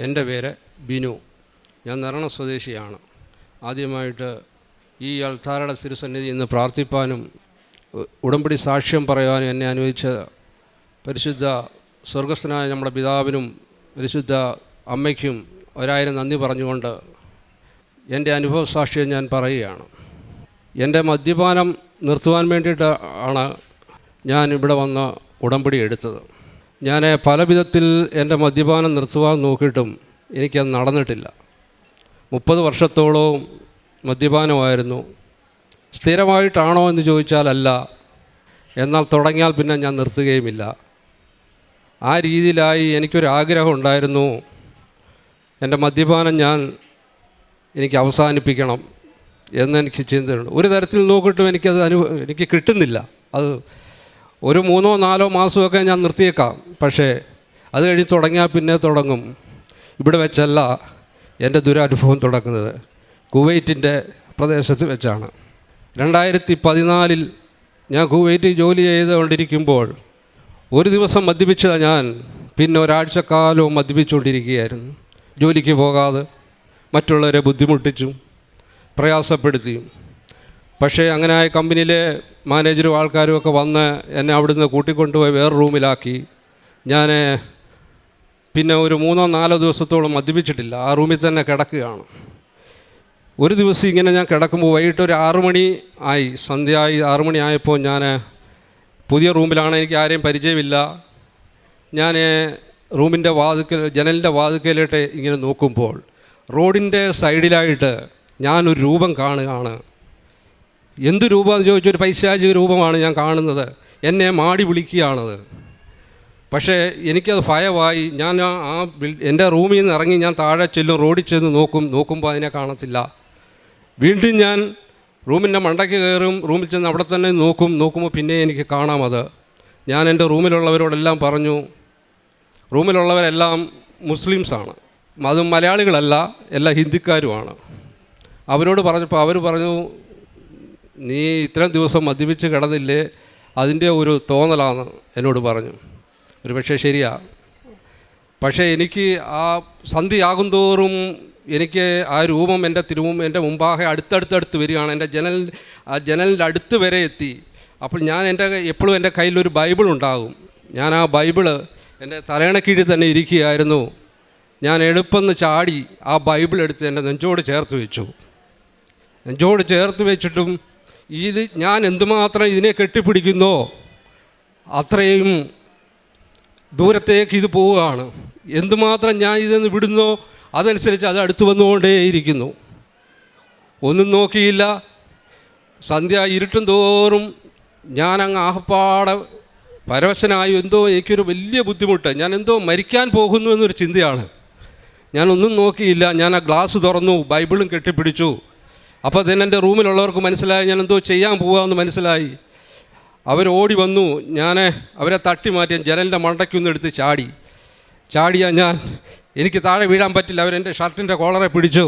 എൻ്റെ പേര് ബിനു. ഞാൻ നരണ സ്വദേശിയാണ്. ആദ്യമായിട്ട് ഈ അൾത്താരയുടെ തിരുസന്നിധി ഇന്ന് പ്രാർത്ഥിപ്പാനും ഉടമ്പടി സാക്ഷ്യം പറയാനും എന്നെ അനുവദിച്ച പരിശുദ്ധ സ്വർഗസ്ഥനായ നമ്മുടെ പിതാവിനും പരിശുദ്ധ അമ്മയ്ക്കും ഒരായിരം നന്ദി പറഞ്ഞുകൊണ്ട് എൻ്റെ അനുഭവ സാക്ഷ്യം ഞാൻ പറയുകയാണ്. എൻ്റെ മദ്യപാനം നിർത്തുവാൻ വേണ്ടിയിട്ടാണ് ഞാൻ ഇവിടെ വന്ന് ഉടമ്പടി എടുത്തത്. ഞാൻ പല വിധത്തിൽ എൻ്റെ മദ്യപാനം നിർത്തുവാൻ നോക്കിയിട്ടും എനിക്കത് നടന്നിട്ടില്ല. 30 വർഷത്തോളവും മദ്യപാനമായിരുന്നു. സ്ഥിരമായിട്ടാണോ എന്ന് ചോദിച്ചാലല്ല, എന്നാൽ തുടങ്ങിയാൽ പിന്നെ ഞാൻ നിർത്തുകയുമില്ല. ആ രീതിയിലായി എനിക്കൊരാഗ്രഹം ഉണ്ടായിരുന്നു, എൻ്റെ മദ്യപാനം എനിക്ക് അവസാനിപ്പിക്കണം എന്നെനിക്ക് ചിന്തയുണ്ട്. ഒരു തരത്തിൽ നോക്കിയിട്ടും എനിക്ക് കിട്ടുന്നില്ല. അത് ഒരു 3-4 മാസമൊക്കെ ഞാൻ നിർത്തിയേക്കാം. പക്ഷേ അത് കഴിഞ്ഞ് തുടങ്ങിയാൽ പിന്നെ തുടങ്ങും. ഇവിടെ വെച്ചല്ല എൻ്റെ ദുരനുഭവം തുടങ്ങുന്നത്. കുവൈറ്റിൻ്റെ പ്രദേശത്ത് വെച്ചാണ്. 2014 ഞാൻ കുവൈറ്റിൽ ജോലി ചെയ്തുകൊണ്ടിരിക്കുമ്പോൾ ഒരു ദിവസം മദ്യപിച്ചതാണ് ഞാൻ. പിന്നെ ഒരാഴ്ചക്കാലവും മദ്യപിച്ചുകൊണ്ടിരിക്കുകയായിരുന്നു. ജോലിക്ക് പോകാതെ മറ്റുള്ളവരെ ബുദ്ധിമുട്ടിച്ചും പ്രയാസപ്പെടുത്തിയും. പക്ഷേ അങ്ങനെ ആ കമ്പനിയിലെ മാനേജരും ആൾക്കാരും ഒക്കെ വന്ന് എന്നെ അവിടുന്ന് കൂട്ടിക്കൊണ്ടുപോയി വേറെ റൂമിലാക്കി. ഞാൻ പിന്നെ ഒരു 3-4 ദിവസത്തോളം മദ്യപിച്ചിട്ടില്ല. ആ റൂമിൽ തന്നെ കിടക്കുകയാണ്. ഒരു ദിവസം ഇങ്ങനെ ഞാൻ കിടക്കുമ്പോൾ വൈകിട്ട് ഒരു 6 മണി ആയി, സന്ധ്യയായി 6 മണി ആയപ്പോൾ ഞാൻ പുതിയ റൂമിലാണ്, എനിക്ക് ആരെയും പരിചയമില്ല. ഞാൻ റൂമിൻ്റെ ജനലിൻ്റെ വാതിക്കലിട്ട് ഇങ്ങനെ നോക്കുമ്പോൾ റോഡിൻ്റെ സൈഡിലായിട്ട് ഞാനൊരു രൂപം കാണുകയാണ്. എന്ത് രൂപമെന്ന് ചോദിച്ചൊരു പൈശാചിക രൂപമാണ് ഞാൻ കാണുന്നത്. എന്നെ മാടി വിളിക്കുകയാണത്. പക്ഷേ എനിക്കത് ഭയമായി. ഞാൻ എൻ്റെ റൂമിൽ നിന്ന് ഇറങ്ങി ഞാൻ താഴെ ചെല്ലും, റോഡിൽ ചെന്ന് നോക്കുമ്പോൾ അതിനെ കാണത്തില്ല. വീണ്ടും ഞാൻ റൂമിൻ്റെ മണ്ടയ്ക്ക് കയറും, റൂമിൽ ചെന്ന് അവിടെ തന്നെ നോക്കുമ്പോൾ പിന്നെ എനിക്ക് കാണാമത്. ഞാൻ എൻ്റെ റൂമിലുള്ളവരോടെല്ലാം പറഞ്ഞു. റൂമിലുള്ളവരെല്ലാം മുസ്ലിംസാണ്, അതും മലയാളികളല്ല, എല്ലാ ഹിന്ദിക്കാരുമാണ്. അവരോട് പറഞ്ഞപ്പോൾ അവർ പറഞ്ഞു, നീ ഇത്രയും ദിവസം മദ്യപിച്ച് കിടന്നില്ലേ, അതിൻ്റെ ഒരു തോന്നലാണ് എന്നോട് പറഞ്ഞു. ഒരു പക്ഷേ ശരിയാ. പക്ഷേ എനിക്ക് ആ സന്ധ്യയാകും തോറും എനിക്ക് ആ രൂപം എൻ്റെ മുമ്പാകെ അടുത്തടുത്ത് വരികയാണ്. എൻ്റെ ജനലിൻ്റെ അടുത്ത് വരെ എത്തി. അപ്പോൾ ഞാൻ എപ്പോഴും എൻ്റെ കയ്യിലൊരു ബൈബിൾ ഉണ്ടാകും. ഞാൻ ആ ബൈബിള് എൻ്റെ തലയണക്കീഴിൽ തന്നെ ഇരിക്കുകയായിരുന്നു. ഞാൻ എളുപ്പമെന്ന് ചാടി ആ ബൈബിൾ എടുത്ത് എൻ്റെ നെഞ്ചോട് ചേർത്ത് വെച്ചു. നെഞ്ചോട് ചേർത്ത് വെച്ചിട്ടും ഞാൻ എന്തുമാത്രം ഇതിനെ കെട്ടിപ്പിടിക്കുന്നോ അത്രയും ദൂരത്തേക്ക് ഇത് പോവുകയാണ്. എന്തുമാത്രം ഞാൻ ഇതെന്ന് വിടുന്നോ അതനുസരിച്ച് അത് അടുത്ത് വന്നുകൊണ്ടേയിരിക്കുന്നു. ഒന്നും നോക്കിയില്ല. സന്ധ്യ ഇരുട്ടും തോറും ഞാനങ്ങ് ആഹപ്പാടെ പരവശനായി. എനിക്കൊരു വലിയ ബുദ്ധിമുട്ട്, ഞാൻ മരിക്കാൻ പോകുന്നു എന്നൊരു ചിന്തയാണ്. ഞാനൊന്നും നോക്കിയില്ല. ഞാൻ ആ ഗ്ലാസ് തുറന്നു, ബൈബിളും കെട്ടിപ്പിടിച്ചു. അപ്പോൾ തന്നെ എൻ്റെ റൂമിലുള്ളവർക്ക് മനസ്സിലായി ഞാൻ ചെയ്യാൻ പോകാമെന്ന് മനസ്സിലായി. അവരോടി വന്നു. ഞാൻ അവരെ തട്ടി മാറ്റി ജനലിൻ്റെ മണ്ടയ്ക്കൊന്നും എടുത്ത് ചാടിയാൽ എനിക്ക് താഴെ വീഴാൻ പറ്റില്ല. അവരെൻ്റെ ഷർട്ടിൻ്റെ കോളറെ പിടിച്ചു,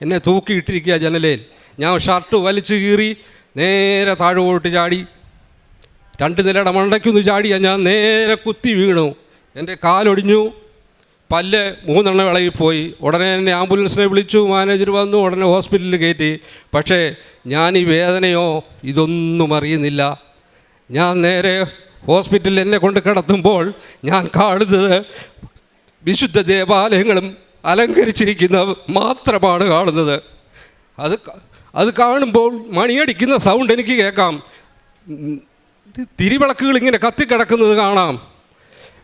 എന്നെ തൂക്കിയിട്ടിരിക്കുക ജനലയിൽ. ഞാൻ ഷർട്ട് വലിച്ചു കീറി നേരെ താഴോട്ട് ചാടി. 2 നിലയുടെ മണ്ടയ്ക്കൊന്ന് ചാടിയാൽ ഞാൻ നേരെ കുത്തി വീണു. എൻ്റെ കാലൊടിഞ്ഞു, പല്ല് 3 ഇളകിപ്പോയി. ഉടനെ എന്നെ ആംബുലൻസിനെ വിളിച്ചു, മാനേജർ വന്നു, ഉടനെ ഹോസ്പിറ്റലിൽ കയറ്റി. പക്ഷേ ഞാൻ ഈ വേദനയോ ഇതൊന്നും അറിയുന്നില്ല. ഞാൻ നേരെ ഹോസ്പിറ്റലിൽ എന്നെ കൊണ്ട് കിടത്തുമ്പോൾ ഞാൻ കാണുന്നത് വിശുദ്ധ ദേവാലയങ്ങളും അലങ്കരിച്ചിരിക്കുന്ന മാത്രമാണ് കാണുന്നത്. അത് കാണുമ്പോൾ മണിയടിക്കുന്ന സൗണ്ട് എനിക്ക് കേൾക്കാം. തിരിവിളക്കുകൾ ഇങ്ങനെ കത്തിക്കിടക്കുന്നത് കാണാം.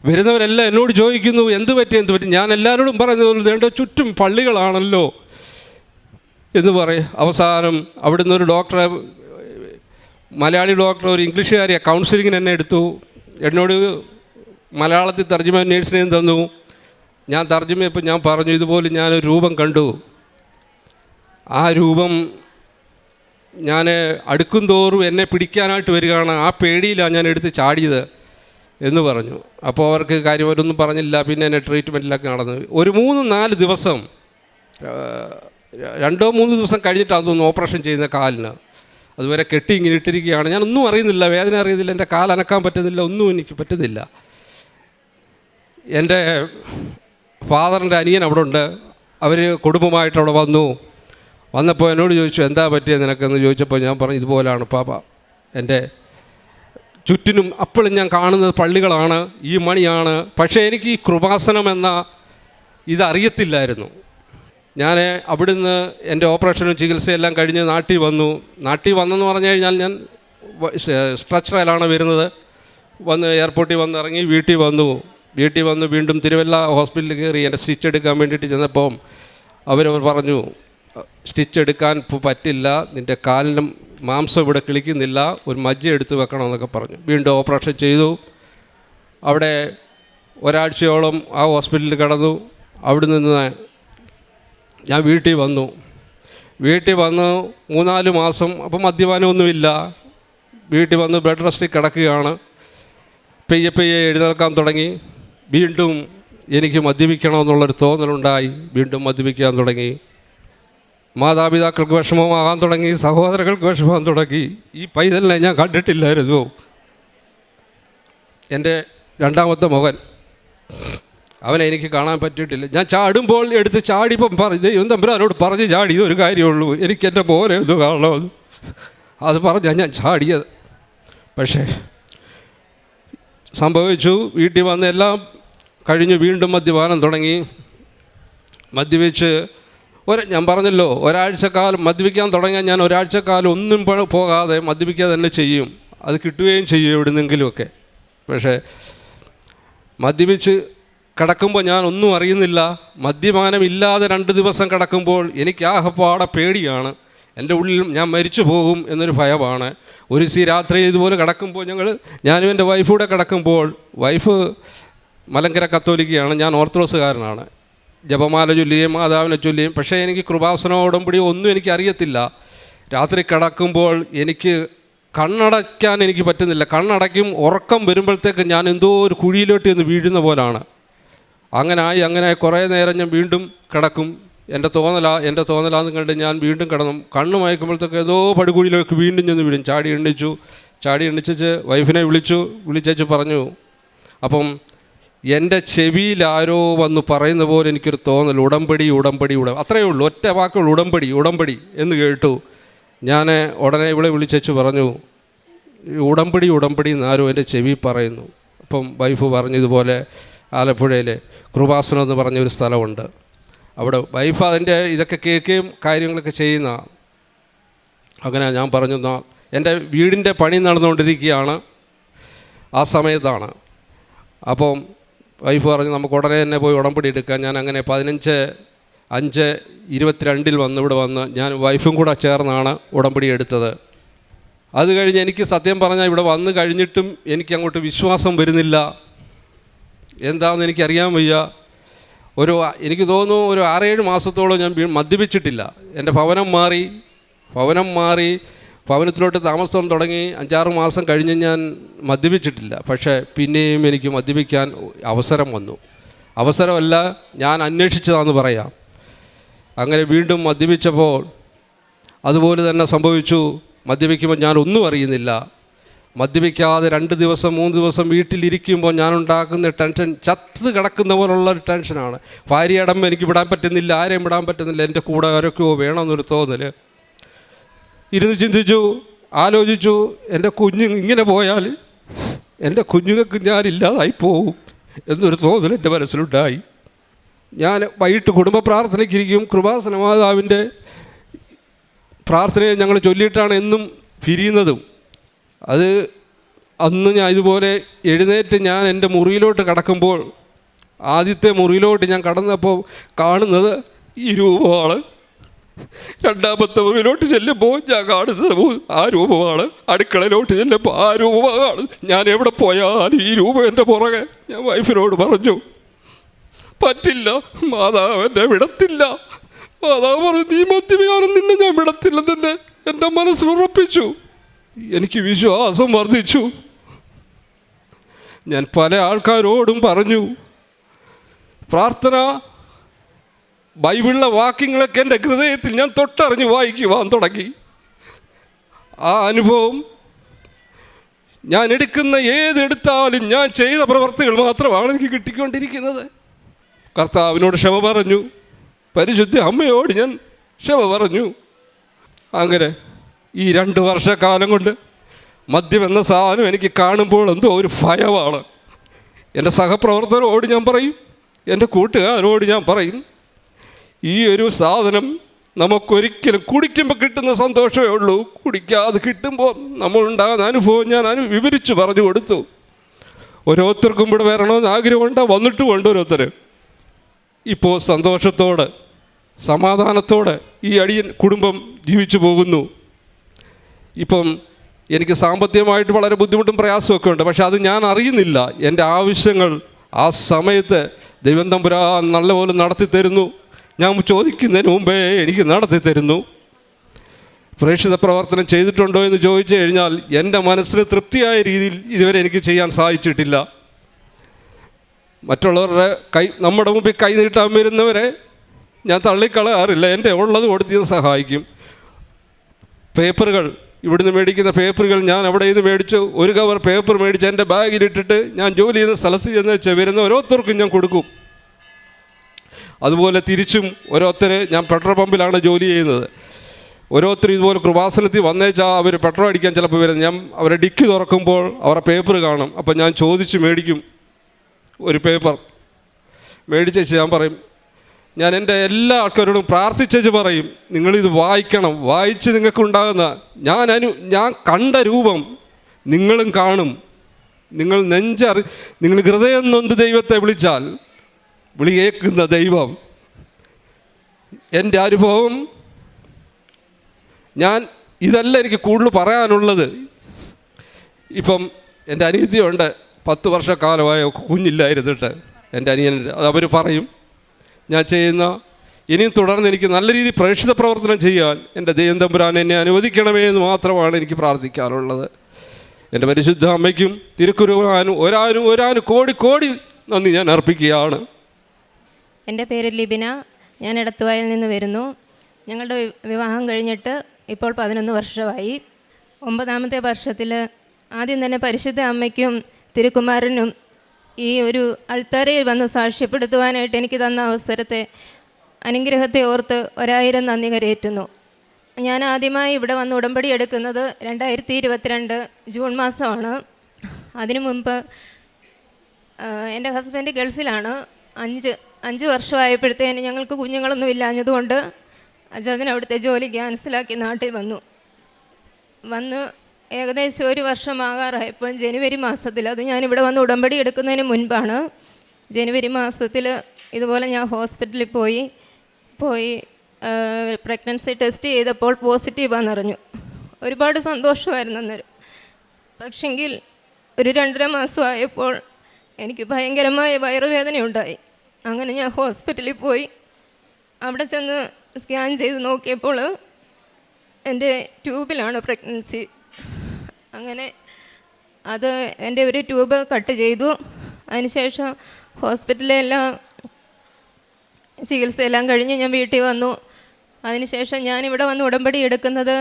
വരുന്നവരെല്ലാം എന്നോട് ചോദിക്കുന്നു, എന്ത് പറ്റി? ഞാൻ എല്ലാവരോടും പറയുന്നത് എൻ്റെ ചുറ്റും പള്ളികളാണല്ലോ എന്ന് പറയും. അവസാനം അവിടുന്ന് ഒരു ഡോക്ടറെ, മലയാളി ഡോക്ടർ, ഒരു ഇംഗ്ലീഷുകാരിയെ കൗൺസിലിങ്ങിന് എന്നെ എടുത്തു. എന്നോട് മലയാളത്തിൽ തർജ്ജമ നേഴ്സിനെയും തന്നു. ഞാൻ തർജ്ജമയപ്പോൾ ഞാൻ പറഞ്ഞു, ഇതുപോലെ ഞാനൊരു രൂപം കണ്ടു. ആ രൂപം ഞാൻ അടുക്കും തോറും എന്നെ പിടിക്കാനായിട്ട് വരികയാണ്. ആ പേടിയിലാണ് ഞാൻ എടുത്ത് ചാടിയത് എന്ന് പറഞ്ഞു. അപ്പോൾ അവർക്ക് കാര്യമായിട്ടൊന്നും പറഞ്ഞില്ല. പിന്നെ എന്നെ ട്രീറ്റ്മെൻറ്റിലൊക്കെ നടന്നു. ഒരു 3-4 ദിവസം, 2-3 ദിവസം കഴിഞ്ഞിട്ടാണ് തോന്നുന്നു ഓപ്പറേഷൻ ചെയ്യുന്ന കാലിന്. അതുവരെ കെട്ടി ഇങ്ങനെ ഇട്ടിരിക്കുകയാണ്. ഞാനൊന്നും അറിയുന്നില്ല, വേദന അറിയുന്നില്ല, എൻ്റെ കാലനക്കാൻ പറ്റുന്നില്ല, ഒന്നും എനിക്ക് പറ്റുന്നില്ല. എൻ്റെ ഫാദറിൻ്റെ അനിയൻ അവിടെ ഉണ്ട്. അവർ കുടുംബമായിട്ട് അവിടെ വന്നപ്പോൾ എന്നോട് ചോദിച്ചു, എന്താ പറ്റിയത് നിനക്കെന്ന് ചോദിച്ചപ്പോൾ ഞാൻ പറഞ്ഞു, ഇതുപോലാണ് പാപ്പ, എൻ്റെ ചുറ്റിനും അപ്പോഴും ഞാൻ കാണുന്നത് പള്ളികളാണ്, ഈ മണിയാണ്. പക്ഷേ എനിക്ക് ഈ കൃപാസനം എന്ന ഇതറിയത്തില്ലായിരുന്നു. ഞാൻ അവിടുന്ന് എൻ്റെ ഓപ്പറേഷനും ചികിത്സയെല്ലാം കഴിഞ്ഞ് നാട്ടിൽ വന്നെന്ന് പറഞ്ഞു കഴിഞ്ഞാൽ ഞാൻ സ്ട്രെച്ചറിലാണ് വരുന്നത്. എയർപോർട്ടിൽ ഇറങ്ങി വീട്ടിൽ വന്നു വീണ്ടും തിരുവല്ല ഹോസ്പിറ്റലിൽ കയറി എൻ്റെ സ്റ്റിച്ച് എടുക്കാൻ വേണ്ടിയിട്ട് ചെന്നപ്പോൾ അവർ പറഞ്ഞു, സ്റ്റിച്ച് എടുക്കാൻ പറ്റില്ല, നിൻ്റെ കാലിനും മാംസം ഇവിടെ കിളിക്കുന്നില്ല, ഒരു മജ്ജ എടുത്ത് വെക്കണമെന്നൊക്കെ പറഞ്ഞു. വീണ്ടും ഓപ്പറേഷൻ ചെയ്തു. അവിടെ ഒരാഴ്ചയോളം ആ ഹോസ്പിറ്റലിൽ കിടന്നു. അവിടെ നിന്ന് ഞാൻ വീട്ടിൽ വന്നു 3-4 മാസം. അപ്പം മദ്യപാനമൊന്നുമില്ല. വീട്ടിൽ വന്ന് ബെഡ് റെസ്റ്റിൽ കിടക്കുകയാണ്. പെയ്യെ എഴുന്നേൽക്കാൻ തുടങ്ങി. വീണ്ടും എനിക്ക് മദ്യപിക്കണമെന്നുള്ളൊരു തോന്നലുണ്ടായി. വീണ്ടും മദ്യപിക്കാൻ തുടങ്ങി. മാതാപിതാക്കൾക്ക് വിഷമമാകാൻ തുടങ്ങി, സഹോദരങ്ങൾക്ക് വിഷമം തുടങ്ങി. ഈ പൈതലിനെ ഞാൻ കണ്ടിട്ടില്ലായിരുന്നു. എൻ്റെ രണ്ടാമത്തെ മകൻ, അവനെ എനിക്ക് കാണാൻ പറ്റിയിട്ടില്ല. ഞാൻ ചാടുമ്പോൾ എടുത്ത് ചാടിപ്പം പറഞ്ഞു, തമ്പുരാനോട് പറഞ്ഞ് ചാടിയത് ഒരു കാര്യമുള്ളൂ, എനിക്കെൻ്റെ മോനെ ഒന്ന് കാണണമെന്ന്. അത് പറഞ്ഞാൽ ഞാൻ ചാടിയത്. പക്ഷേ സംഭവിച്ചു. വീട്ടിൽ വന്ന് എല്ലാം കഴിഞ്ഞ് വീണ്ടും മദ്യപാനം തുടങ്ങി. മദ്യപിച്ച് ഞാൻ പറഞ്ഞല്ലോ, ഒരാഴ്ചക്കാലം മദ്യപിക്കാൻ തുടങ്ങിയാൽ ഞാൻ ഒരാഴ്ചക്കാലം ഒന്നും പോകാതെ മദ്യപിക്കുക തന്നെ ചെയ്യും. അത് കിട്ടുകയും ചെയ്യും എവിടുന്നെങ്കിലുമൊക്കെ. പക്ഷേ മദ്യപിച്ച് കിടക്കുമ്പോൾ ഞാൻ ഒന്നും അറിയുന്നില്ല. മദ്യപാനം ഇല്ലാതെ 2 ദിവസം കിടക്കുമ്പോൾ എനിക്ക് ആകപ്പാടെ പേടിയാണ്. എൻ്റെ ഉള്ളിൽ ഞാൻ മരിച്ചു പോകും എന്നൊരു ഭയമാണ്. ഒരു രാത്രി ഇതുപോലെ കിടക്കുമ്പോൾ ഞാനും എൻ്റെ വൈഫൂടെ കിടക്കുമ്പോൾ, വൈഫ് മലങ്കര കത്തോലിക്കയാണ്, ഞാൻ ഓർത്തഡോക്സുകാരനാണ്. ജപമാല ചൊല്ലുകയും മാതാവിനെ ചൊല്ലുകയും. പക്ഷേ എനിക്ക് കൃപാസനോ ഉടമ്പടിയോ ഒന്നും എനിക്ക് അറിയത്തില്ല. രാത്രി കിടക്കുമ്പോൾ എനിക്ക് കണ്ണടയ്ക്കാൻ എനിക്ക് പറ്റുന്നില്ല. കണ്ണടയ്ക്കും, ഉറക്കം വരുമ്പോഴത്തേക്ക് ഞാൻ എന്തോ ഒരു കുഴിയിലോട്ട് ഒന്ന് വീഴുന്ന പോലാണ്. അങ്ങനെ കുറേ നേരം ഞാൻ വീണ്ടും കിടക്കും. എൻ്റെ തോന്നലാന്ന് കണ്ട് ഞാൻ വീണ്ടും കിടന്നു. കണ്ണ് മയക്കുമ്പോഴത്തേക്ക് ഏതോ പടുകുഴിയിലേക്ക് വീണ്ടും ചെന്ന് വീഴും. ചാടി എണ്ണിച്ച് വൈഫിനെ വിളിച്ചു പറഞ്ഞു. അപ്പം എൻ്റെ ചെവിയിൽ ആരോ വന്ന് പറയുന്ന പോലെ എനിക്കൊരു തോന്നൽ, ഉടമ്പടി. അത്രയേ ഉള്ളൂ, ഒറ്റ വാക്കുകൾ, ഉടമ്പടി എന്ന് കേട്ടു. ഞാൻ ഉടനെ ഇവിടെ വിളിച്ചു പറഞ്ഞു, ഉടമ്പടി എന്നാരോ എൻ്റെ ചെവി പറയുന്നു. അപ്പം വൈഫ് പറഞ്ഞു, ഇതുപോലെ ആലപ്പുഴയിൽ കൃപാസനം എന്ന് പറഞ്ഞൊരു സ്ഥലമുണ്ട്, അവിടെ വൈഫ് അതിൻ്റെ ഇതൊക്കെ കേൾക്കുകയും കാര്യങ്ങളൊക്കെ ചെയ്യുന്ന. അങ്ങനെ ഞാൻ പറഞ്ഞു, എൻ്റെ വീടിൻ്റെ പണി നടന്നുകൊണ്ടിരിക്കുകയാണ് ആ സമയത്താണ്. അപ്പം വൈഫ് പറഞ്ഞു, നമുക്ക് ഉടനെ തന്നെ പോയി ഉടമ്പടി എടുക്കാം. ഞാൻ അങ്ങനെ 15/5/22 ഇവിടെ വന്ന് ഞാൻ വൈഫും കൂടെ ചേർന്നാണ് ഉടമ്പടി എടുത്തത്. അത് കഴിഞ്ഞ് എനിക്ക് സത്യം പറഞ്ഞാൽ ഇവിടെ വന്നു കഴിഞ്ഞിട്ടും എനിക്ക് അങ്ങോട്ട് വിശ്വാസം വരുന്നില്ല. എന്താണെന്ന് എനിക്കറിയാൻ വയ്യ. എനിക്ക് തോന്നുന്നു ഒരു 6-7 മാസത്തോളം ഞാൻ മദ്യപിച്ചിട്ടില്ല. എൻ്റെ ഭവനം മാറി ഭവനത്തിലോട്ട് താമസം തുടങ്ങി 5-6 മാസം കഴിഞ്ഞ് ഞാൻ മദ്യപിച്ചിട്ടില്ല. പക്ഷേ പിന്നെയും എനിക്ക് മദ്യപിക്കാൻ അവസരമല്ല, ഞാൻ അന്വേഷിച്ചതാണെന്ന് പറയാം. അങ്ങനെ വീണ്ടും മദ്യപിച്ചപ്പോൾ അതുപോലെ തന്നെ സംഭവിച്ചു. മദ്യപിക്കുമ്പോൾ ഞാൻ ഒന്നും അറിയുന്നില്ല. മദ്യപിക്കാതെ 2 ദിവസം 3 ദിവസം വീട്ടിലിരിക്കുമ്പോൾ ഞാനുണ്ടാക്കുന്ന ടെൻഷൻ ചത്ത് കിടക്കുന്ന പോലുള്ളൊരു ടെൻഷനാണ്. ഭാര്യയടമ്പ് എനിക്ക് വിടാൻ പറ്റുന്നില്ല, ആരെയും വിടാൻ പറ്റുന്നില്ല. എൻ്റെ കൂടെ ആരൊക്കെയോ വേണമെന്നൊരു തോന്നൽ. ഇരുന്ന് ചിന്തിച്ചു, ആലോചിച്ചു, എൻ്റെ ഇങ്ങനെ പോയാൽ എൻ്റെ കുഞ്ഞുങ്ങൾക്ക് ഞാനില്ലാതായി പോവും എന്നൊരു തോന്നൽ എൻ്റെ മനസ്സിലുണ്ടായി. ഞാൻ വൈകിട്ട് കുടുംബ പ്രാർത്ഥനയ്ക്കിരിക്കും. കൃപാസന മാതാവിൻ്റെ പ്രാർത്ഥനയെ ഞങ്ങൾ ചൊല്ലിയിട്ടാണ് എന്നും പിരിയുന്നതും. അന്ന് ഞാൻ ഇതുപോലെ എഴുന്നേറ്റ് ഞാൻ എൻ്റെ മുറിയിലോട്ട് കടക്കുമ്പോൾ, ആദ്യത്തെ മുറിയിലോട്ട് ഞാൻ കടന്നപ്പോൾ കാണുന്നത് ഈ രൂപമാണ്. രണ്ടാമത്തെ മുറിയിലോട്ട് ചെല്ലുമ്പോൾ ഞാൻ കാണുന്നത് ആ രൂപമാണ്. അടുക്കളയിലോട്ട് ചെല്ലുമ്പോൾ ആ രൂപമാണ്. ഞാൻ എവിടെ പോയാലും ഈ രൂപം എൻ്റെ പുറകെ. ഞാൻ വൈഫിനോട് പറഞ്ഞു, പറ്റില്ല, മാതാവ് എന്നെ വിടത്തില്ല. മാതാവ് പറഞ്ഞു, നീ മദ്യപിക്കാനും നിന്നെ ഞാൻ വിടത്തില്ലെന്നെ എൻ്റെ മനസ്സിലുറപ്പിച്ചു. എനിക്ക് വിശ്വാസം വർദ്ധിച്ചു. ഞാൻ പല ആൾക്കാരോടും പറഞ്ഞു, പ്രാർത്ഥന ബൈബിളിലെ വാക്യങ്ങളൊക്കെ എൻ്റെ ഹൃദയത്തിൽ ഞാൻ തൊട്ടറിഞ്ഞ് വായിക്കുവാൻ തുടങ്ങി. ആ അനുഭവം ഞാൻ ഏതെടുത്താലും ഞാൻ ചെയ്ത പ്രവർത്തികൾ മാത്രമാണ് എനിക്ക് കിട്ടിക്കൊണ്ടിരിക്കുന്നത്. കർത്താവിനോട് ക്ഷമ പറഞ്ഞു, പരിശുദ്ധ അമ്മയോട് ഞാൻ ക്ഷമ പറഞ്ഞു. അങ്ങനെ ഈ 2 വർഷക്കാലം കൊണ്ട് മദ്യം എന്ന സാധനം എനിക്ക് കാണുമ്പോൾ എന്തോ ഒരു ഭയമാണ്. എൻ്റെ സഹപ്രവർത്തകരോട് ഞാൻ പറയും, എൻ്റെ കൂട്ടുകാരോട് ഞാൻ പറയും, ഈ ഒരു സാധനം നമുക്കൊരിക്കലും കുടിക്കുമ്പോൾ കിട്ടുന്ന സന്തോഷമേ ഉള്ളൂ, കുടിക്കാതെ കിട്ടുമ്പോൾ നമ്മളുണ്ടാകുന്ന അനുഭവം ഞാൻ വിവരിച്ച് പറഞ്ഞു കൊടുത്തു. ഓരോരുത്തർക്കും ഇവിടെ വരണമെന്ന് ആഗ്രഹമുണ്ട്, വന്നിട്ടുമുണ്ട് ഓരോരുത്തർ. ഇപ്പോൾ സന്തോഷത്തോടെ സമാധാനത്തോടെ ഈ അടിയൻ കുടുംബം ജീവിച്ചു പോകുന്നു. ഇപ്പം എനിക്ക് സാമ്പത്തികമായിട്ട് വളരെ ബുദ്ധിമുട്ടും പ്രയാസമൊക്കെ ഉണ്ട്, പക്ഷെ അത് ഞാൻ അറിയുന്നില്ല. എൻ്റെ ആവശ്യങ്ങൾ ആ സമയത്ത് ദൈവം തമ്പുരാൻ നല്ലപോലെ നടത്തി തരുന്നു. ഞാൻ ചോദിക്കുന്നതിന് മുമ്പേ എനിക്ക് നടത്തി തരുന്നു. പ്രേക്ഷിത പ്രവർത്തനം ചെയ്തിട്ടുണ്ടോ എന്ന് ചോദിച്ചു കഴിഞ്ഞാൽ എൻ്റെ മനസ്സിന് തൃപ്തിയായ രീതിയിൽ ഇതുവരെ എനിക്ക് ചെയ്യാൻ സാധിച്ചിട്ടില്ല. മറ്റുള്ളവരുടെ നമ്മുടെ മുമ്പിൽ കൈ നീട്ടാൻ വരുന്നവരെ ഞാൻ തള്ളിക്കളയാറില്ല. എൻ്റെ ഉള്ളത് കൊടുത്ത് ഞാൻ സഹായിക്കും. പേപ്പറുകൾ, ഇവിടുന്ന് മേടിക്കുന്ന പേപ്പറുകൾ ഞാൻ അവിടെ നിന്ന് മേടിച്ചു. ഒരു കവർ പേപ്പർ മേടിച്ച് എൻ്റെ ബാഗിലിട്ടിട്ട് ഞാൻ ജോലി ചെയ്യുന്ന സ്ഥലത്ത് ചെന്ന് വരുന്ന ഓരോരുത്തർക്കും ഞാൻ കൊടുക്കും. അതുപോലെ തിരിച്ചും ഓരോരുത്തർ, ഞാൻ പെട്രോൾ പമ്പിലാണ് ജോലി ചെയ്യുന്നത്, ഓരോരുത്തർ ഇതുപോലെ കൃപാസനത്തിൽ വന്നേച്ചാൽ അവർ പെട്രോൾ അടിക്കാൻ ചിലപ്പോൾ വരുന്നത്. ഞാൻ അവരെ ഡിക്കി തുറക്കുമ്പോൾ അവരുടെ പേപ്പർ കാണും. അപ്പം ഞാൻ ചോദിച്ച് മേടിക്കും. ഒരു പേപ്പർ മേടിച്ചേച്ച് ഞാൻ പറയും, ഞാൻ എൻ്റെ എല്ലാ ആൾക്കാരോടും പ്രാർത്ഥിച്ചേച്ച് പറയും, നിങ്ങളിത് വായിക്കണം, വായിച്ച് നിങ്ങൾക്കുണ്ടാകുന്ന ഞാൻ കണ്ട രൂപം നിങ്ങളും കാണും. നിങ്ങൾ നിങ്ങൾ ഹൃദയം നൊന്ത് ദൈവത്തെ വിളിച്ചാൽ വിളി കേൾക്കുന്ന ദൈവം. എൻ്റെ അനുഭവം ഇതല്ല എനിക്ക് കൂടുതൽ പറയാനുള്ളത്. ഇപ്പം എൻ്റെ അനിയത്തിയുണ്ട്, 10 വർഷക്കാലമായ കുഞ്ഞില്ലായിരുന്നിട്ട് എൻ്റെ അനിയൻ്റെ, അത് അവർ പറയും ഞാൻ ചെയ്യുന്ന ഇനിയും തുടർന്ന് എനിക്ക് നല്ല രീതിയിൽ പ്രേക്ഷിത പ്രവർത്തനം ചെയ്യാൻ എൻ്റെ ദൈവം തമ്പുരാൻ എന്നെ അനുവദിക്കണമേ എന്ന് മാത്രമാണ് എനിക്ക് പ്രാർത്ഥിക്കാനുള്ളത്. എൻ്റെ പരിശുദ്ധ അമ്മയ്ക്കും തിരുക്കുരുവാനും ഒരാനും കോടി നന്ദി ഞാൻ അർപ്പിക്കുകയാണ്. എൻ്റെ പേര് ലിബിന, ഞാൻ എടത്തുവായിൽ നിന്ന് വരുന്നു. ഞങ്ങളുടെ വിവാഹം കഴിഞ്ഞിട്ട് ഇപ്പോൾ 11 വർഷമായി. 9ാമത്തെ വർഷത്തിൽ ആദ്യം തന്നെ പരിശുദ്ധ അമ്മയ്ക്കും തിരുക്കുമാരനും ഈ ഒരു അൾത്താരയിൽ വന്ന് സാക്ഷ്യപ്പെടുത്തുവാനായിട്ട് എനിക്ക് തന്ന അവസരത്തെ, അനുഗ്രഹത്തെ ഓർത്ത് 1000 നന്ദി കരയേറ്റുന്നു. ഞാൻ ആദ്യമായി ഇവിടെ വന്ന് ഉടമ്പടി എടുക്കുന്നത് 2022 ജൂൺ മാസമാണ്. അതിനു മുമ്പ് എൻ്റെ ഹസ്ബൻഡ് ഗൾഫിലാണ്. 5 വർഷമായപ്പോഴത്തേന് ഞങ്ങൾക്ക് കുഞ്ഞുങ്ങളൊന്നും ഇല്ലാഞ്ഞതുകൊണ്ട് അജാദിന് അവിടുത്തെ ജോലി ക്യാൻസലാക്കി നാട്ടിൽ വന്ന് ഏകദേശം 1 വർഷമാകാറായപ്പോൾ ജനുവരി മാസത്തിൽ, അത് ഞാനിവിടെ വന്ന് ഉടമ്പടി എടുക്കുന്നതിന് മുൻപാണ്, ജനുവരി മാസത്തിൽ ഇതുപോലെ ഞാൻ ഹോസ്പിറ്റലിൽ പോയി പ്രഗ്നൻസി ടെസ്റ്റ് ചെയ്തപ്പോൾ പോസിറ്റീവാണെന്നറിഞ്ഞു. ഒരുപാട് സന്തോഷമായിരുന്നു അന്നേരം. പക്ഷെങ്കിൽ ഒരു 2.5 മാസമായപ്പോൾ എനിക്ക് ഭയങ്കരമായ വയറുവേദനയുണ്ടായി. അങ്ങനെ ഞാൻ ഹോസ്പിറ്റലിൽ പോയി. അവിടെ ചെന്ന് സ്കാൻ ചെയ്ത് നോക്കിയപ്പോൾ എൻ്റെ ട്യൂബിലാണ് പ്രഗ്നൻസി. അങ്ങനെ അത് എൻ്റെ ഒരു ട്യൂബ് കട്ട് ചെയ്തു. അതിനുശേഷം ഹോസ്പിറ്റലിലെല്ലാം ചികിത്സയെല്ലാം കഴിഞ്ഞ് ഞാൻ വീട്ടിൽ വന്നു. അതിനുശേഷം ഞാനിവിടെ വന്ന് ഉടമ്പടി എടുക്കുന്നത്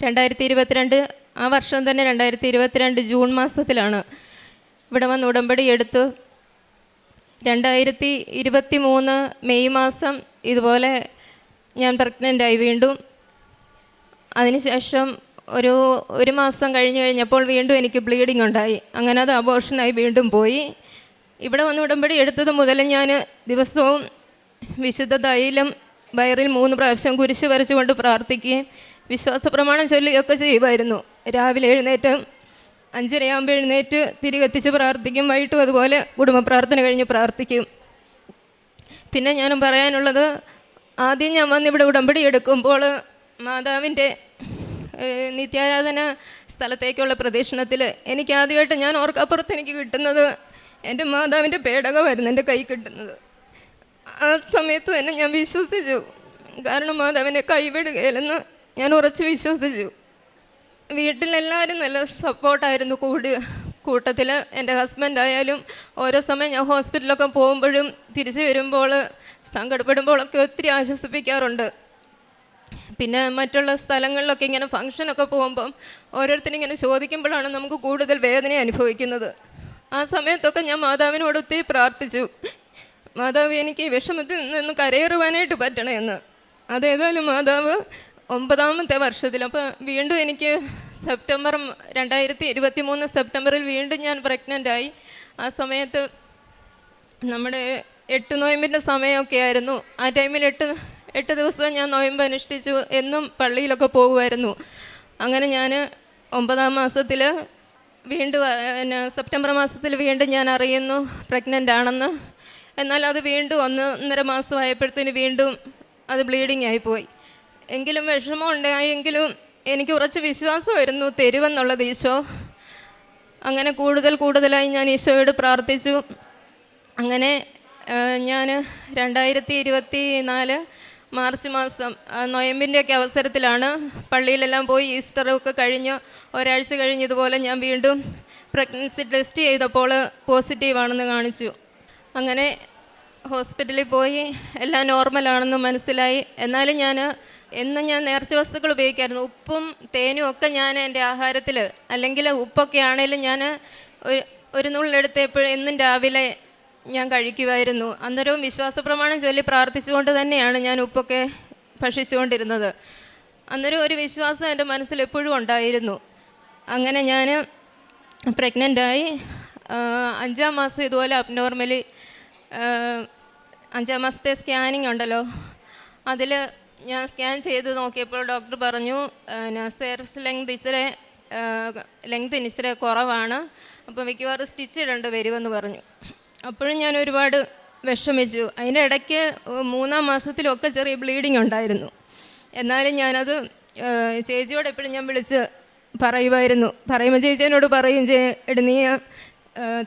2022, ആ വർഷം തന്നെ 2022 ജൂൺ മാസത്തിലാണ് ഇവിടെ വന്ന് ഉടമ്പടി എടുത്തു. 2023 മെയ് മാസം ഇതുപോലെ ഞാൻ പ്രഗ്നൻ്റായി വീണ്ടും. അതിനുശേഷം ഒരു മാസം കഴിഞ്ഞപ്പോൾ വീണ്ടും എനിക്ക് ബ്ലീഡിങ് ഉണ്ടായി. അങ്ങനെ അത് അബോർഷനായി വീണ്ടും പോയി. ഇവിടെ വന്ന് ഉടമ്പടി എടുത്തത് മുതൽ ഞാൻ ദിവസവും വിശുദ്ധ തൈലം വയറിൽ 3 പ്രാവശ്യം കുരിശ് വരച്ചുകൊണ്ട് പ്രാർത്ഥിക്കുകയും വിശ്വാസ പ്രമാണം ചൊല്ലുകയൊക്കെ ചെയ്യുമായിരുന്നു. രാവിലെ എഴുന്നേറ്റ് 5:30 എഴുന്നേറ്റ് തിരി കത്തിച്ച് പ്രാർത്ഥിക്കും. വൈകിട്ടും അതുപോലെ കുടുംബ പ്രാർത്ഥന കഴിഞ്ഞ് പ്രാർത്ഥിക്കും. പിന്നെ ഞാൻ പറയാനുള്ളത്, ആദ്യം ഞാൻ വന്നിവിടെ ഉടമ്പടി എടുക്കുമ്പോൾ മാതാവിൻ്റെ നിത്യാരാധന സ്ഥലത്തേക്കുള്ള പ്രദക്ഷിണത്തിൽ എനിക്ക് ആദ്യമായിട്ട് ഞാൻ ഓർക്കപ്പുറത്ത് എനിക്ക് കിട്ടുന്നത് എൻ്റെ മാതാവിൻ്റെ പേടകമായിരുന്നു എൻ്റെ കൈ കിട്ടുന്നത്. ആ സമയത്ത് തന്നെ ഞാൻ വിശ്വസിച്ചു. കാരണം മാതാവിനെ കൈവിടുകയില്ലെന്ന് ഞാൻ ഉറച്ച് വിശ്വസിച്ചു. വീട്ടിലെല്ലാവരും നല്ല സപ്പോർട്ടായിരുന്നു. കൂട്ടത്തിൽ എൻ്റെ ഹസ്ബൻഡായാലും ഓരോ സമയം ഞാൻ ഹോസ്പിറ്റലൊക്കെ പോകുമ്പോഴും തിരിച്ചു വരുമ്പോൾ സങ്കടപ്പെടുമ്പോഴൊക്കെ ഒത്തിരി ആശ്വസിപ്പിക്കാറുണ്ട്. പിന്നെ മറ്റുള്ള സ്ഥലങ്ങളിലൊക്കെ ഇങ്ങനെ ഫംഗ്ഷനൊക്കെ പോകുമ്പം ഓരോരുത്തരിങ്ങനെ ചോദിക്കുമ്പോഴാണ് നമുക്ക് കൂടുതൽ വേദന അനുഭവിക്കുന്നത്. ആ സമയത്തൊക്കെ ഞാൻ മാതാവിനോട് ഒത്തിരി പ്രാർത്ഥിച്ചു. മാതാവ് എനിക്ക് ഈ വിഷമത്തിൽ നിന്ന് കരയേറുവാനായിട്ട് പറ്റണമെന്ന്. അതേതായാലും മാതാവ് 9ാമത്തെ വർഷത്തിൽ, അപ്പോൾ വീണ്ടും എനിക്ക് 2023 സെപ്റ്റംബറിൽ വീണ്ടും ഞാൻ പ്രഗ്നൻ്റായി. ആ സമയത്ത് നമ്മുടെ 8 നോയമ്പിൻ്റെ സമയമൊക്കെ ആയിരുന്നു. ആ ടൈമിൽ 8 ദിവസം ഞാൻ നോയമ്പ് അനുഷ്ഠിച്ചു. എന്നും പള്ളിയിലൊക്കെ പോകുമായിരുന്നു. അങ്ങനെ ഞാൻ 9ാം മാസത്തിൽ വീണ്ടും സെപ്റ്റംബർ മാസത്തിൽ വീണ്ടും ഞാൻ അറിയുന്നു പ്രഗ്നൻ്റ് ആണെന്ന്. എന്നാൽ അത് വീണ്ടും 1.5 മാസമായപ്പോഴത്തേന് വീണ്ടും അത് ബ്ലീഡിങ് ആയിപ്പോയി. എങ്കിലും വിഷമം ഉണ്ടായെങ്കിലും എനിക്ക് കുറച്ച് വിശ്വാസമായിരുന്നു തരുമെന്നുള്ളത് ഈശോ. അങ്ങനെ കൂടുതലായി ഞാൻ ഈശോയോട് പ്രാർത്ഥിച്ചു. അങ്ങനെ ഞാൻ 2024 മാർച്ച് മാസം നൊയമ്പിൻ്റെയൊക്കെ അവസരത്തിലാണ് പള്ളിയിലെല്ലാം പോയി ഈസ്റ്ററൊക്കെ കഴിഞ്ഞ് ഒരാഴ്ച കഴിഞ്ഞതുപോലെ ഞാൻ വീണ്ടും പ്രഗ്നൻസി ടെസ്റ്റ് ചെയ്തപ്പോൾ പോസിറ്റീവാണെന്ന് കാണിച്ചു. അങ്ങനെ ഹോസ്പിറ്റലിൽ പോയി എല്ലാം നോർമലാണെന്ന് മനസ്സിലായി. എന്നാലും എന്നും ഞാൻ നേർച്ച വസ്തുക്കൾ ഉപയോഗിക്കായിരുന്നു. ഉപ്പും തേനും ഒക്കെ ഞാൻ എൻ്റെ ആഹാരത്തിൽ, അല്ലെങ്കിൽ ഉപ്പൊക്കെ ആണെങ്കിലും ഞാൻ ഒരു നുള്ളെടുത്ത് എന്നും രാവിലെ ഞാൻ കഴിക്കുമായിരുന്നു. അന്നേരവും വിശ്വാസ പ്രമാണം ചൊല്ലി പ്രാർത്ഥിച്ചുകൊണ്ട് തന്നെയാണ് ഞാൻ ഉപ്പൊക്കെ ഭക്ഷിച്ചുകൊണ്ടിരുന്നത്. അന്നേരം ഒരു വിശ്വാസം എൻ്റെ മനസ്സിൽ എപ്പോഴും ഉണ്ടായിരുന്നു. അങ്ങനെ ഞാൻ പ്രഗ്നൻ്റായി. 5ാം മാസം ഇതുപോലെ അബ്നോർമലി 5ാം മാസത്തെ സ്കാനിങ് ഉണ്ടല്ലോ, അതിൽ ഞാൻ സ്കാൻ ചെയ്ത് നോക്കിയപ്പോൾ ഡോക്ടർ പറഞ്ഞു സെയർസ് ലെങ്ത് ഇച്ചിരി കുറവാണ്, അപ്പോൾ മിക്കവാറും സ്റ്റിച്ച് ഇടേണ്ടി വരുമെന്ന് പറഞ്ഞു. അപ്പോഴും ഞാൻ ഒരുപാട് വിഷമിച്ചു. അതിൻ്റെ ഇടയ്ക്ക് 3ാം മാസത്തിലൊക്കെ ചെറിയ ബ്ലീഡിങ് ഉണ്ടായിരുന്നു. എന്നാലും ഞാനത് ചേച്ചിയോട് എപ്പോഴും ഞാൻ വിളിച്ച് പറയുമ്പോൾ ചേച്ചി എന്നോട് പറയും, നീ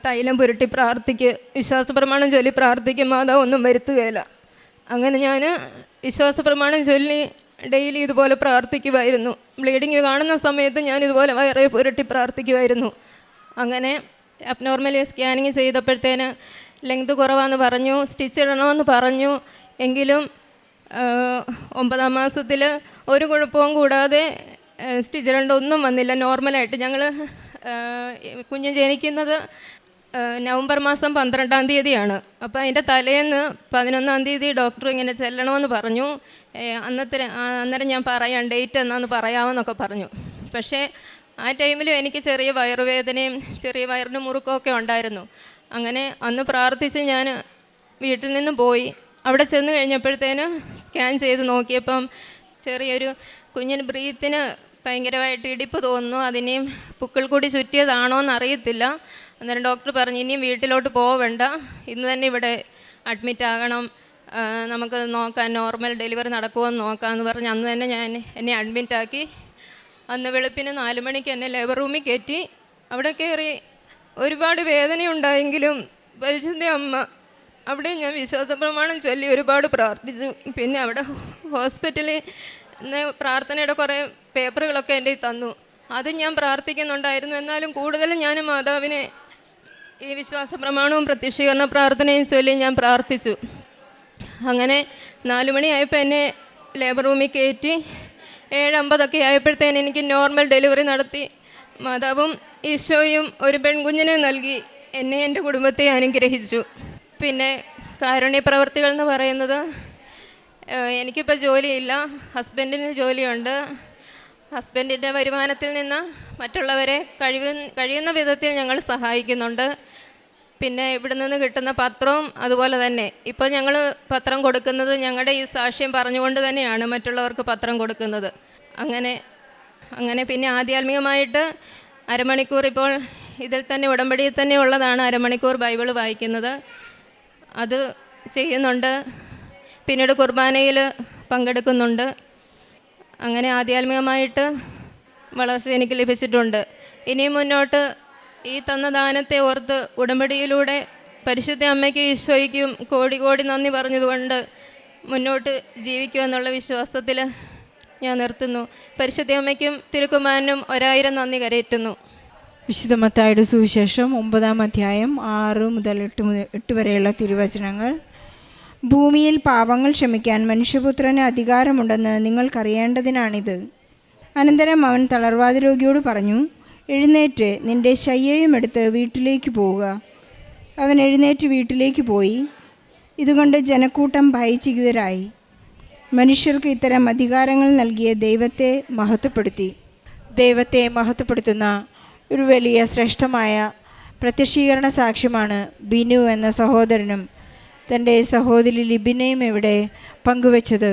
തൈലം പുരട്ടി പ്രാർത്ഥിക്ക്, വിശ്വാസ പ്രമാണം ചൊല്ലി പ്രാർത്ഥിക്കും, മാതാവ് ഒന്നും വരുത്തുകയില്ല. അങ്ങനെ ഞാൻ വിശ്വാസ പ്രമാണം ചൊല്ലി ഡെയിലി ഇതുപോലെ പ്രാർത്ഥിക്കുമായിരുന്നു. ബ്ലീഡിങ് കാണുന്ന സമയത്ത് ഞാൻ ഇതുപോലെ വയറെ പുരട്ടി പ്രാർത്ഥിക്കുമായിരുന്നു. അങ്ങനെ അബ്നോർമലി സ്കാനിങ് ചെയ്തപ്പോഴത്തേന് ലെങ്ത് കുറവാന്ന് പറഞ്ഞു, സ്റ്റിച്ച് ഇടണമെന്ന് പറഞ്ഞു. എങ്കിലും 9ാം മാസത്തിൽ ഒരു കുഴപ്പവും കൂടാതെ സ്റ്റിച്ച് ഇടേണ്ട ഒന്നും വന്നില്ല. നോർമലായിട്ട് ഞങ്ങൾ കുഞ്ഞ് ജനിക്കുന്നത് നവംബർ മാസം 12-ാം തീയതിയാണ്. അപ്പോൾ അതിൻ്റെ തലേന്ന് 11-ാം തീയതി ഡോക്ടർ ഇങ്ങനെ ചെല്ലണമെന്ന് പറഞ്ഞു. അന്നേരം ഞാൻ പറയാം ഡേറ്റ് എന്നാന്ന് പറയാമെന്നൊക്കെ പറഞ്ഞു. പക്ഷേ ആ ടൈമിലും എനിക്ക് ചെറിയ വയറുവേദനയും ചെറിയ വയറിന് മുറുക്കമൊക്കെ ഉണ്ടായിരുന്നു. അങ്ങനെ അന്ന് പ്രാർത്ഥിച്ച് ഞാൻ വീട്ടിൽ നിന്ന് പോയി. അവിടെ ചെന്ന് കഴിഞ്ഞപ്പോഴത്തേന് സ്കാൻ ചെയ്ത് നോക്കിയപ്പം ചെറിയൊരു കുഞ്ഞിന് ബ്രീത്തിന് ഭയങ്കരമായിട്ട് ഇടിപ്പ് തോന്നുന്നു. അതിനെയും പുക്കിൾ കൂടി ചുറ്റിയതാണോ എന്നറിയത്തില്ല. അന്നേരം ഡോക്ടർ പറഞ്ഞു ഇനിയും വീട്ടിലോട്ട് പോവേണ്ട, ഇന്ന് തന്നെ ഇവിടെ അഡ്മിറ്റ് ആകണം, നമുക്ക് നോക്കാം, നോർമൽ ഡെലിവറി നടക്കുമോയെന്ന് നോക്കാമെന്ന് പറഞ്ഞ് അന്ന് തന്നെ എന്നെ അഡ്മിറ്റാക്കി. അന്ന് വെളുപ്പിന് 4 മണിക്ക് എന്നെ ലേബർ റൂമിൽ കയറ്റി. അവിടെ കയറി ഒരുപാട് വേദനയുണ്ടായെങ്കിലും പരിശുദ്ധ അമ്മ അവിടെ ഞാൻ വിശ്വാസ പ്രമാണം ചൊല്ലി ഒരുപാട് പ്രാർത്ഥിച്ചു. പിന്നെ അവിടെ ഹോസ്പിറ്റലിൽ പ്രാർത്ഥനയുടെ കുറേ പേപ്പറുകളൊക്കെ എൻ്റെ തന്നു. അത് ഞാൻ പ്രാർത്ഥിക്കുന്നുണ്ടായിരുന്നു. എന്നാലും കൂടുതലും ഞാൻ മാതാവിനെ ഈ വിശ്വാസ പ്രമാണവും പ്രത്യക്ഷീകരണ പ്രാർത്ഥനയും ചൊല്ലി ഞാൻ പ്രാർത്ഥിച്ചു. അങ്ങനെ 4 മണിയായപ്പോൾ എന്നെ ലേബർ റൂമിൽ കയറ്റി. 7:50 ആയപ്പോഴത്തേന് എനിക്ക് നോർമൽ ഡെലിവറി നടത്തി. മാതാവും ഈശോയും ഒരു പെൺകുഞ്ഞിനെ നൽകി എന്നെ എൻ്റെ കുടുംബത്തെ അനുഗ്രഹിച്ചു. പിന്നെ കാരുണ്യ പ്രവർത്തികൾ എന്ന് പറയുന്നത്, എനിക്കിപ്പോൾ ജോലിയില്ല, ഹസ്ബൻഡിന് ജോലിയുണ്ട്. ഹസ്ബൻഡിൻ്റെ വരുമാനത്തിൽ നിന്ന് മറ്റുള്ളവരെ കഴിയുന്ന വിധത്തിൽ ഞങ്ങൾ സഹായിക്കുന്നുണ്ട്. പിന്നെ ഇവിടെ നിന്ന് കിട്ടുന്ന പത്രവും അതുപോലെ തന്നെ. ഇപ്പോൾ ഞങ്ങൾ പത്രം കൊടുക്കുന്നത് ഞങ്ങളുടെ ഈ സാക്ഷ്യം പറഞ്ഞുകൊണ്ട് തന്നെയാണ് മറ്റുള്ളവർക്ക് പത്രം കൊടുക്കുന്നത്. അങ്ങനെ പിന്നെ ആധ്യാത്മികമായിട്ട് അരമണിക്കൂർ, ഇപ്പോൾ ഇതിൽ തന്നെ ഉടമ്പടിയിൽ തന്നെ ഉള്ളതാണ് അരമണിക്കൂർ ബൈബിൾ വായിക്കുന്നത്, അത് ചെയ്യുന്നുണ്ട്. പിന്നീട് കുർബാനയിൽ പങ്കെടുക്കുന്നുണ്ട്. അങ്ങനെ ആധ്യാത്മികമായിട്ട് വളർച്ച എനിക്ക് ലഭിച്ചിട്ടുണ്ട്. ഇനിയും മുന്നോട്ട് ഈ തന്ന ദാനത്തെ ഓർത്ത് ഉടമ്പടിയിലൂടെ പരിശുദ്ധ അമ്മയ്ക്കും ഈശോയ്ക്കും കോടി നന്ദി പറഞ്ഞതുകൊണ്ട് മുന്നോട്ട് ജീവിക്കുമെന്നുള്ള വിശ്വാസത്തിൽ ഞാൻ നിർത്തുന്നു. പരിശുദ്ധ അമ്മയ്ക്കും തിരുക്കുമാരനും 1000 നന്ദി കരയേറ്റുന്നു. വിശുദ്ധ മത്തായിയുടെ സുവിശേഷം 9-ാം അധ്യായം 6 മുതൽ 8 വരെയുള്ള തിരുവചനങ്ങൾ. ഭൂമിയിൽ പാപങ്ങൾ ക്ഷമിക്കാൻ മനുഷ്യപുത്രന് അധികാരമുണ്ടെന്ന് നിങ്ങൾക്കറിയേണ്ടതിനാണിത്. അനന്തരം അവൻ തളർവാദ രോഗിയോട് പറഞ്ഞു, എഴുന്നേറ്റ് നിൻ്റെ ശയ്യയും എടുത്ത് വീട്ടിലേക്ക് പോവുക. അവൻ എഴുന്നേറ്റ് വീട്ടിലേക്ക് പോയി. ഇതുകൊണ്ട് ജനക്കൂട്ടം ഭയചകിതരായി. മനുഷ്യർക്ക് ഇത്തരം അധികാരങ്ങൾ നൽകിയ ദൈവത്തെ മഹത്വപ്പെടുത്തി. ദൈവത്തെ മഹത്വപ്പെടുത്തുന്ന ഒരു വലിയ ശ്രേഷ്ഠമായ പ്രത്യക്ഷീകരണ സാക്ഷ്യമാണ് ബിനു എന്ന സഹോദരനും തൻ്റെ സഹോദരി ലിബിനയും ഇവിടെ പങ്കുവച്ചത്.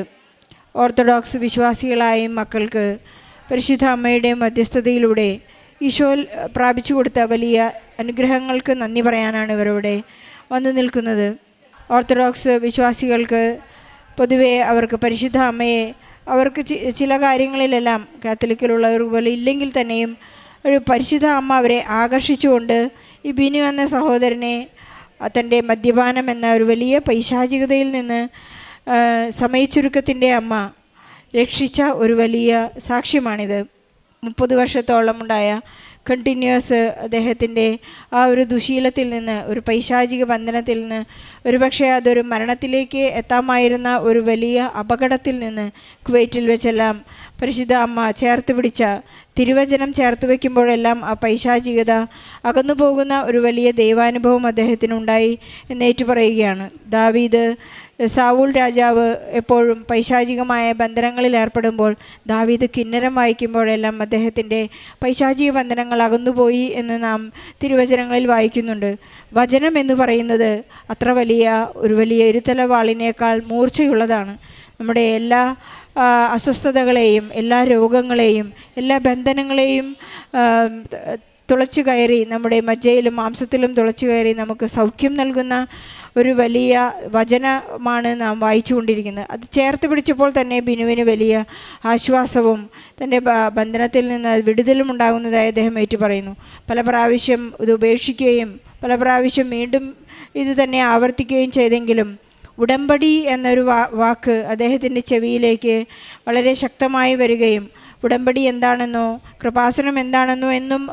ഓർത്തഡോക്സ് വിശ്വാസികളായ മക്കൾക്ക് പരിശുദ്ധ അമ്മയുടെ മധ്യസ്ഥതയിലൂടെ ഈശോ പ്രാപിച്ചു കൊടുത്ത വലിയ അനുഗ്രഹങ്ങൾക്ക് നന്ദി പറയാനാണ് ഇവരിവിടെ വന്നു നിൽക്കുന്നത്. ഓർത്തഡോക്സ് വിശ്വാസികൾക്ക് പൊതുവെ അവർക്ക് പരിശുദ്ധ അമ്മയെ അവർക്ക് ചില കാര്യങ്ങളിലെല്ലാം കാത്തലിക്കിലുള്ളവർ പോലെ ഇല്ലെങ്കിൽ തന്നെയും ഒരു പരിശുദ്ധ അമ്മ അവരെ ആകർഷിച്ചുകൊണ്ട് ഈ ബിനു എന്ന സഹോദരനെ തൻ്റെ മദ്യപാനം എന്ന ഒരു വലിയ പൈശാചികതയിൽ നിന്ന് സമയച്ചുരുക്കത്തിൻ്റെ അമ്മ രക്ഷിച്ച ഒരു വലിയ സാക്ഷ്യമാണിത്. 30 വർഷത്തോളം ഉണ്ടായ കണ്ടിന്യൂസ് അദ്ദേഹത്തിൻ്റെ ആ ഒരു ദുശീലത്തിൽ നിന്ന്, ഒരു പൈശാചിക ബന്ധനത്തിൽ നിന്ന്, ഒരുപക്ഷെ അതൊരു മരണത്തിലേക്ക് എത്താമായിരുന്ന ഒരു വലിയ അപകടത്തിൽ നിന്ന് കുവൈറ്റിൽ വെച്ചെല്ലാം പരിശുദ്ധ അമ്മ ചേർത്ത് പിടിച്ച തിരുവചനം ചേർത്ത് വയ്ക്കുമ്പോഴെല്ലാം ആ പൈശാചികത അകന്നു പോകുന്ന ഒരു വലിയ ദൈവാനുഭവം അദ്ദേഹത്തിനുണ്ടായി എന്നേറ്റു പറയുകയാണ്. ദാവീദ്, സാവൂൾ രാജാവ് എപ്പോഴും പൈശാചികമായ ബന്ധനങ്ങളിൽ ഏർപ്പെടുമ്പോൾ ദാവീദ് കിന്നരം വായിക്കുമ്പോഴെല്ലാം അദ്ദേഹത്തിൻ്റെ പൈശാചിക ബന്ധനങ്ങൾ അകന്നുപോയി എന്ന് നാം തിരുവചനങ്ങളിൽ വായിക്കുന്നുണ്ട്. വചനം എന്ന് പറയുന്നത് അത്ര ഒരു വലിയ ഇരുതല വാളിനേക്കാൾ മൂർച്ചയുള്ളതാണ്. നമ്മുടെ എല്ലാ അസ്വസ്ഥതകളെയും, എല്ലാ രോഗങ്ങളെയും, എല്ലാ ബന്ധനങ്ങളെയും തുളച്ചു കയറി, നമ്മുടെ മജ്ജയിലും മാംസത്തിലും തുളച്ചു കയറി നമുക്ക് സൗഖ്യം നൽകുന്ന ഒരു വലിയ വചനമാണ് നാം വായിച്ചു കൊണ്ടിരിക്കുന്നത്. അത് ചേർത്ത് പിടിച്ചപ്പോൾ തന്നെ ബിനുവിന് വലിയ ആശ്വാസവും തൻ്റെ ബന്ധനത്തിൽ നിന്ന് വിടുതലും ഉണ്ടാകുന്നതായി അദ്ദേഹം ഏറ്റു പറയുന്നു. പല പ്രാവശ്യം ഇത് ഉപേക്ഷിക്കുകയും പല പ്രാവശ്യം വീണ്ടും ഇത് തന്നെ ആവർത്തിക്കുകയും ചെയ്തെങ്കിലും ഉടമ്പടി എന്നൊരു വാക്ക് അദ്ദേഹത്തിൻ്റെ ചെവിയിലേക്ക് വളരെ ശക്തമായി വരികയും ഉടമ്പടി എന്താണെന്നോ കൃപാസനം എന്താണെന്നോ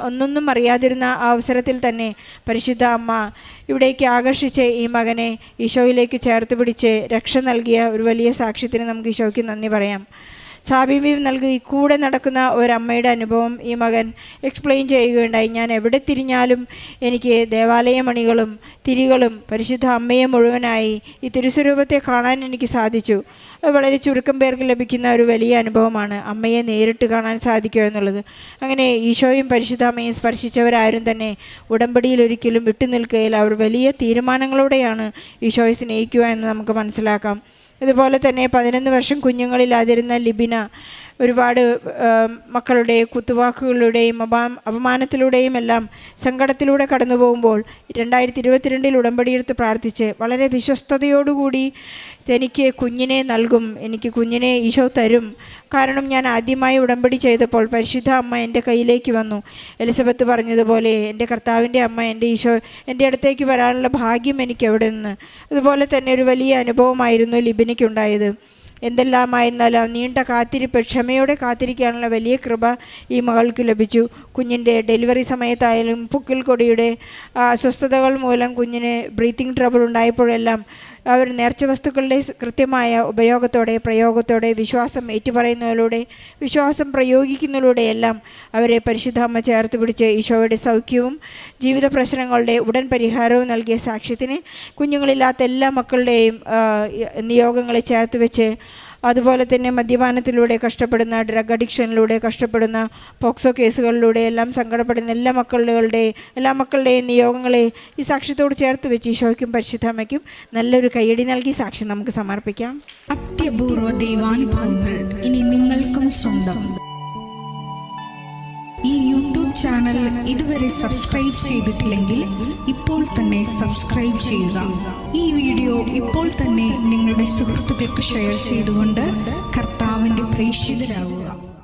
ഒന്നൊന്നും അറിയാതിരുന്ന ആ അവസരത്തിൽ തന്നെ പരിശുദ്ധ അമ്മ ഇവിടേക്ക് ആകർഷിച്ച് ഈ മകനെ ഈശോയിലേക്ക് ചേർത്ത് പിടിച്ച് രക്ഷ നൽകിയ ഒരു വലിയ സാക്ഷ്യത്തിന് നമുക്ക് ഈശോയ്ക്ക് നന്ദി പറയാം. സാമീപ്യം നൽകി കൂടെ നടക്കുന്ന ഒരമ്മയുടെ അനുഭവം ഈ മകൻ എക്സ്പ്ലെയിൻ ചെയ്യുകയുണ്ടായി. ഞാൻ എവിടെ തിരിഞ്ഞാലും എനിക്ക് ദേവാലയമണികളും തിരികളും പരിശുദ്ധ അമ്മയെ മുഴുവനായി ഈ തിരുസ്വരൂപത്തെ കാണാൻ എനിക്ക് സാധിച്ചു. അത് വളരെ ചുരുക്കം പേർക്ക് ലഭിക്കുന്ന ഒരു വലിയ അനുഭവമാണ്, അമ്മയെ നേരിട്ട് കാണാൻ സാധിക്കുക എന്നുള്ളത്. അങ്ങനെ ഈശോയും പരിശുദ്ധ അമ്മയും സ്പർശിച്ചവരാരും തന്നെ ഉടമ്പടിയിൽ ഒരിക്കലും വിട്ടുനിൽക്കുകയില്ല. അവർ വലിയ തീരുമാനങ്ങളോടെയാണ് ഈശോയെ സ്നേഹിക്കുക എന്ന് നമുക്ക് മനസ്സിലാക്കാം. ഇതുപോലെ തന്നെ 11 വർഷം കുഞ്ഞുങ്ങളില്ലാതിരുന്ന ലിബിന ഒരുപാട് മക്കളുടെ കുത്തുവാക്കുകളുടെയും അപമാനത്തിലൂടെയും എല്ലാം സങ്കടത്തിലൂടെ കടന്നു പോകുമ്പോൾ 2022 ഉടമ്പടിയെടുത്ത് പ്രാർത്ഥിച്ച് വളരെ വിശ്വസ്തയോടുകൂടി എനിക്ക് കുഞ്ഞിനെ നൽകും, എനിക്ക് കുഞ്ഞിനെ ഈശോ തരും, കാരണം ഞാൻ ആദ്യമായി ഉടമ്പടി ചെയ്തപ്പോൾ പരിശുദ്ധ അമ്മ എൻ്റെ കയ്യിലേക്ക് വന്നു. എലിസബത്ത് പറഞ്ഞതുപോലെ എൻ്റെ കർത്താവിൻ്റെ അമ്മ, എൻ്റെ ഈശോ എൻ്റെ അടുത്തേക്ക് വരാനുള്ള ഭാഗ്യം എനിക്ക് എവിടെ നിന്ന്. അതുപോലെ തന്നെ ഒരു വലിയ അനുഭവമായിരുന്നു ലിബിനയ്ക്കുണ്ടായത്. എന്തെല്ലാമായിരുന്നാലും നീണ്ട കാത്തിരിപ്പ്, ക്ഷമയോടെ കാത്തിരിക്കാനുള്ള വലിയ കൃപ ഈ മകൾക്ക് ലഭിച്ചു. കുഞ്ഞിൻ്റെ ഡെലിവറി സമയത്തായാലും പുക്കിൽ കൊടിയുടെ അസ്വസ്ഥതകൾ മൂലം കുഞ്ഞിന് ബ്രീത്തിങ് ട്രബിൾ ഉണ്ടായപ്പോഴെല്ലാം അവർ നേർച്ച വസ്തുക്കളുടെ കൃത്യമായ ഉപയോഗത്തോടെ പ്രയോഗത്തോടെ വിശ്വാസം ഏറ്റുപറയുന്നതിലൂടെ വിശ്വാസം പ്രയോഗിക്കുന്നതിലൂടെയെല്ലാം അവരെ പരിശുദ്ധ അമ്മ ചേർത്ത് പിടിച്ച് ഈശോയുടെ സൗഖ്യവും ജീവിത പ്രശ്നങ്ങളുടെ ഉടൻ പരിഹാരവും നൽകിയ സാക്ഷ്യത്തിന് കുഞ്ഞുങ്ങളില്ലാത്ത എല്ലാ മക്കളുടെയും നിയോഗങ്ങളെ ചേർത്ത് വെച്ച്, അതുപോലെ തന്നെ മദ്യപാനത്തിലൂടെ കഷ്ടപ്പെടുന്ന, ഡ്രഗ് അഡിക്ഷനിലൂടെ കഷ്ടപ്പെടുന്ന, പോക്സോ കേസുകളിലൂടെ എല്ലാം സങ്കടപ്പെടുന്ന എല്ലാ മക്കളുടെയും നിയോഗങ്ങളെ ഈ സാക്ഷ്യത്തോട് ചേർത്ത് വെച്ച് ഈശോയ്ക്കും പരിശുദ്ധമ്മയ്ക്കും നല്ലൊരു കയ്യടി നൽകി സാക്ഷ്യം നമുക്ക് സമർപ്പിക്കാം. അത്യപൂർവ ദൈവാനുഭവങ്ങൾ ഇനി നിങ്ങൾക്കും സ്വന്തം. ഈ യൂട്യൂബ് ചാനൽ ഇതുവരെ സബ്സ്ക്രൈബ് ചെയ്തിട്ടില്ലെങ്കിൽ ഇപ്പോൾ തന്നെ സബ്സ്ക്രൈബ് ചെയ്യുക. ഈ വീഡിയോ ഇപ്പോൾ തന്നെ നിങ്ങളുടെ സുഹൃത്തുക്കൾക്ക് ഷെയർ ചെയ്തുകൊണ്ട് കർത്താവിൻ്റെ പ്രേക്ഷിതരാകുക.